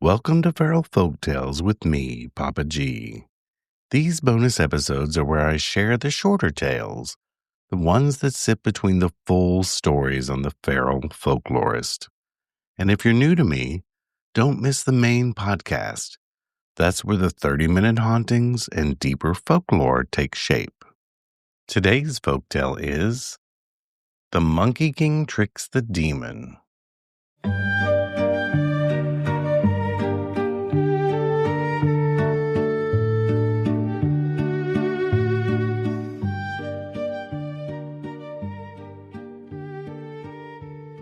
Welcome to Feral Folktales with me, Papa G. These bonus episodes are where I share the shorter tales, the ones that sit between the full stories on the Feral Folklorist. And if you're new to me, don't miss the main podcast. That's where the 30-minute hauntings and deeper folklore take shape. Today's folktale is The Monkey King Tricks the Demon.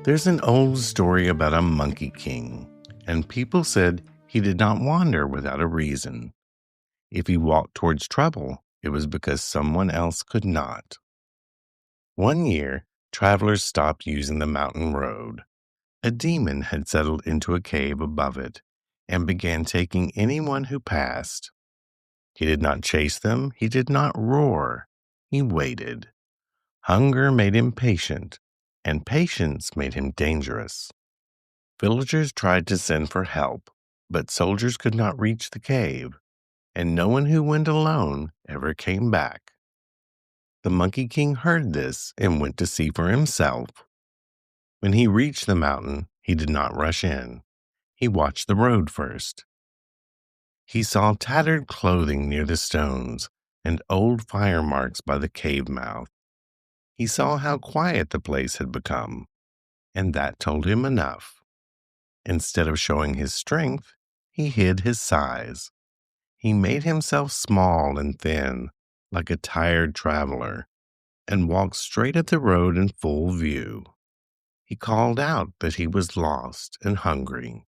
There's an old story about a monkey king, and people said he did not wander without a reason. If he walked towards trouble, it was because someone else could not. One year, travelers stopped using the mountain road. A demon had settled into a cave above it and began taking anyone who passed. He did not chase them, he did not roar. He waited. Hunger made him patient, and patience made him dangerous. Villagers tried to send for help, but soldiers could not reach the cave, and no one who went alone ever came back. The Monkey King heard this and went to see for himself. When he reached the mountain, he did not rush in. He watched the road first. He saw tattered clothing near the stones and old fire marks by the cave mouth. He saw how quiet the place had become, and that told him enough. Instead of showing his strength, he hid his size. He made himself small and thin, like a tired traveler, and walked straight up the road in full view. He called out that he was lost and hungry.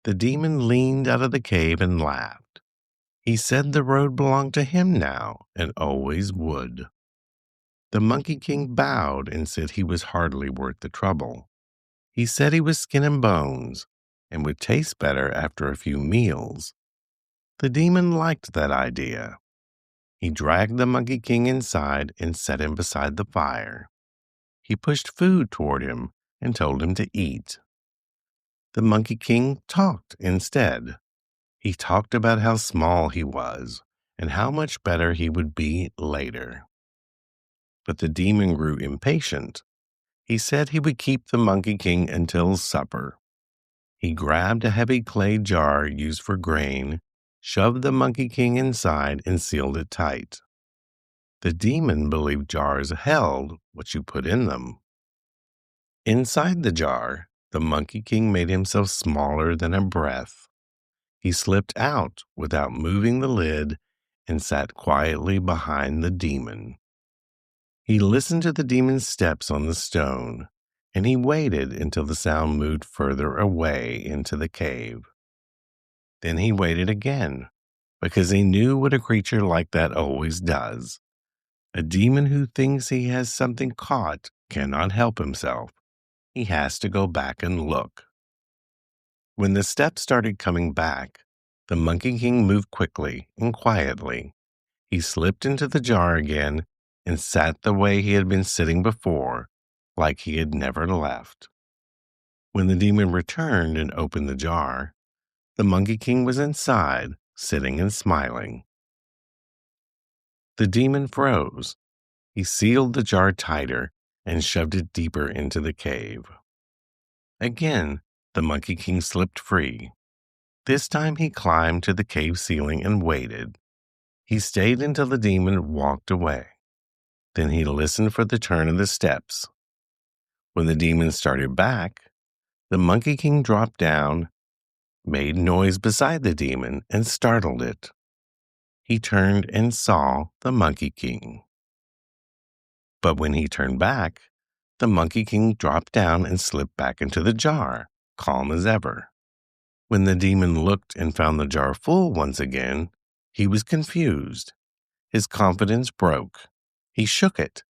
The demon leaned out of the cave and laughed. He said the road belonged to him now and always would. The Monkey King bowed and said he was hardly worth the trouble. He said he was skin and bones and would taste better after a few meals. The demon liked that idea. He dragged the Monkey King inside and set him beside the fire. He pushed food toward him and told him to eat. The Monkey King talked instead. He talked about how small he was and how much better he would be later. But the demon grew impatient. He said he would keep the Monkey King until supper. He grabbed a heavy clay jar used for grain, shoved the Monkey King inside, and sealed it tight. The demon believed jars held what you put in them. Inside the jar, the Monkey King made himself smaller than a breath. He slipped out without moving the lid and sat quietly behind the demon. He listened to the demon's steps on the stone, and he waited until the sound moved further away into the cave. Then he waited again, because he knew what a creature like that always does. A demon who thinks he has something caught cannot help himself. He has to go back and look. When the steps started coming back, the Monkey King moved quickly and quietly. He slipped into the jar again and sat the way he had been sitting before, like he had never left. When the demon returned and opened the jar, the Monkey King was inside, sitting and smiling. The demon froze. He sealed the jar tighter and shoved it deeper into the cave. Again, the Monkey King slipped free. This time he climbed to the cave ceiling and waited. He stayed until the demon walked away. Then he listened for the turn of the steps. When the demon started back, the Monkey King dropped down, made noise beside the demon, and startled it. He turned and saw the Monkey King. But when he turned back, the Monkey King dropped down and slipped back into the jar, calm as ever. When the demon looked and found the jar full once again, he was confused. His confidence broke. He shook it.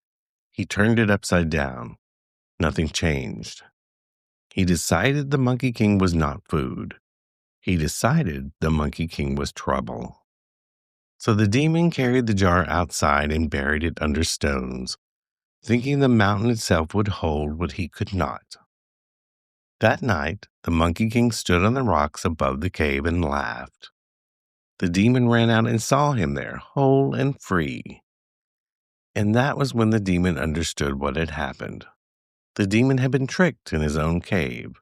He turned it upside down. Nothing changed. He decided the Monkey King was not food. He decided the Monkey King was trouble. So the demon carried the jar outside and buried it under stones, thinking the mountain itself would hold what he could not. That night, the Monkey King stood on the rocks above the cave and laughed. The demon ran out and saw him there, whole and free. And that was when the demon understood what had happened. The demon had been tricked in his own cave.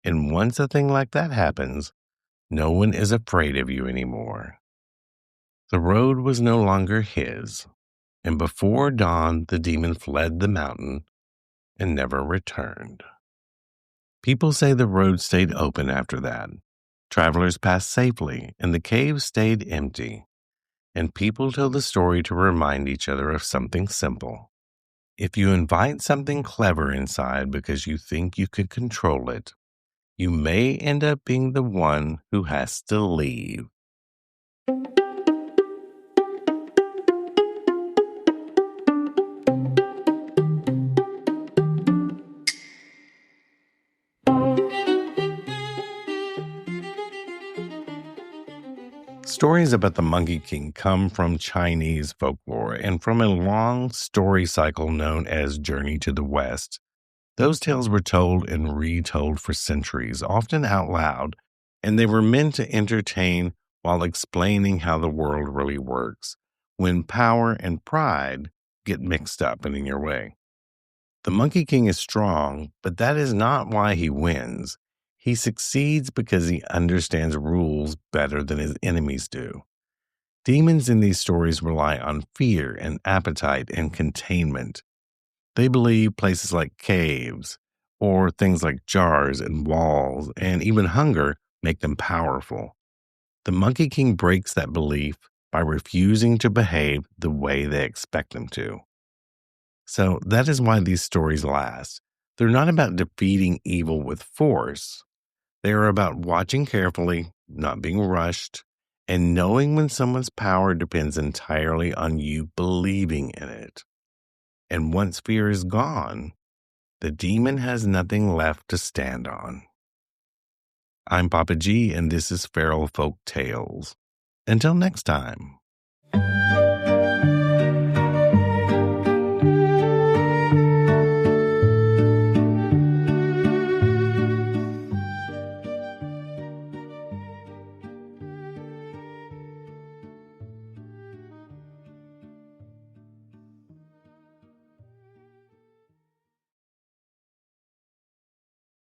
And once a thing like that happens, no one is afraid of you anymore. The road was no longer his, and before dawn the demon fled the mountain and never returned. People say the road stayed open after that. Travelers passed safely, and the cave stayed empty. And people tell the story to remind each other of something simple. If you invite something clever inside because you think you could control it, you may end up being the one who has to leave. Stories about the Monkey King come from Chinese folklore and from a long story cycle known as Journey to the West. Those tales were told and retold for centuries, often out loud, and they were meant to entertain while explaining how the world really works when power and pride get mixed up and in your way. The Monkey King is strong, but that is not why he wins. He succeeds because he understands rules better than his enemies do. Demons in these stories rely on fear and appetite and containment. They believe places like caves or things like jars and walls and even hunger make them powerful. The Monkey King breaks that belief by refusing to behave the way they expect him to. So that is why these stories last. They're not about defeating evil with force. They are about watching carefully, not being rushed, and knowing when someone's power depends entirely on you believing in it. And once fear is gone, the demon has nothing left to stand on. I'm Papa G, and this is Feral Folktales. Until next time.